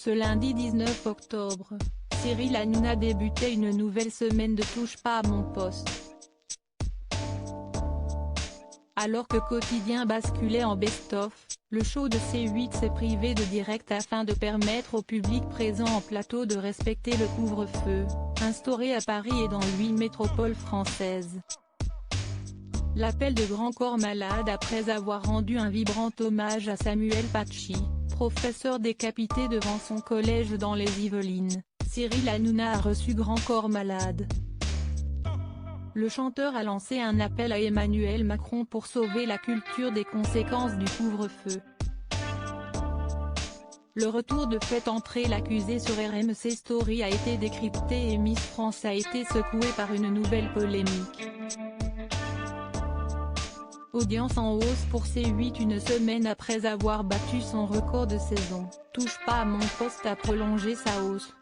Ce lundi 19 octobre, Cyril Hanouna débutait une nouvelle semaine de Touche pas à mon poste. Alors que Quotidien basculait en best-of, le show de C8 s'est privé de direct afin de permettre au public présent en plateau de respecter le couvre-feu, instauré à Paris et dans 8 métropoles françaises. L'appel de Grand Corps Malade après avoir rendu un vibrant hommage à Samuel Paty, professeur décapité devant son collège dans les Yvelines, Cyril Hanouna a reçu Grand Corps Malade. Le chanteur a lancé un appel à Emmanuel Macron pour sauver la culture des conséquences du couvre-feu. Le retour de Faites entrer l'accusé sur RMC Story a été décrypté et Miss France a été secouée par une nouvelle polémique. Audience en hausse pour C8 une semaine après avoir battu son record de saison, Touche pas à mon poste a prolongé sa hausse.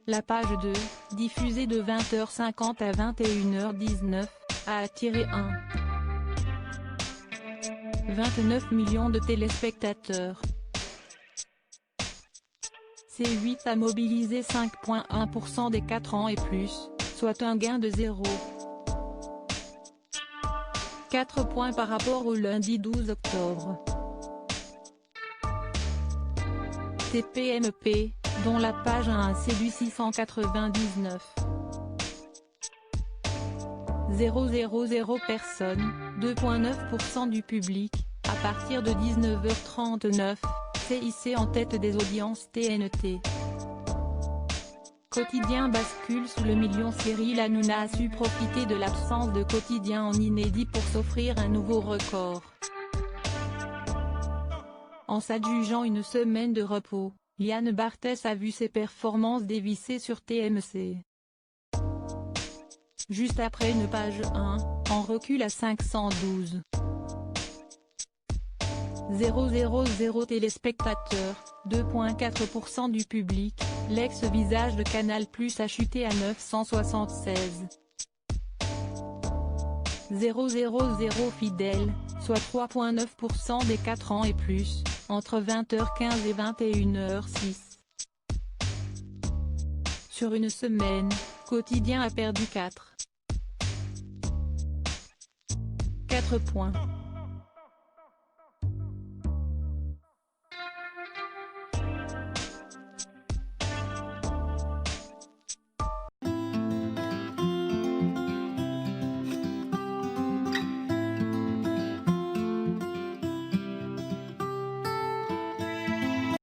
La page 2, diffusée de 20h50 à 21h19, a attiré 1,29 million de téléspectateurs. C8 a mobilisé 5,1% des 4 ans et plus, soit un gain de 0,4 points par rapport au lundi 12 octobre. TPMP, dont la page 1 a séduit 699 000 personnes, 2,9% du public, à partir de 19h39, CIC en tête des audiences TNT. Quotidien bascule sous le million. Cyril Hanouna a su profiter de l'absence de Quotidien en inédit pour s'offrir un nouveau record. En s'adjugeant une semaine de repos, Liane Barthès a vu ses performances dévisser sur TMC. Juste après une page 1, en recul à 512 000 téléspectateurs, 2,4% du public, l'ex-visage de Canal+ a chuté à 976 000 fidèles, soit 3,9% des 4 ans et plus, entre 20h15 et 21h06. Sur une semaine, Quotidien a perdu 4 points.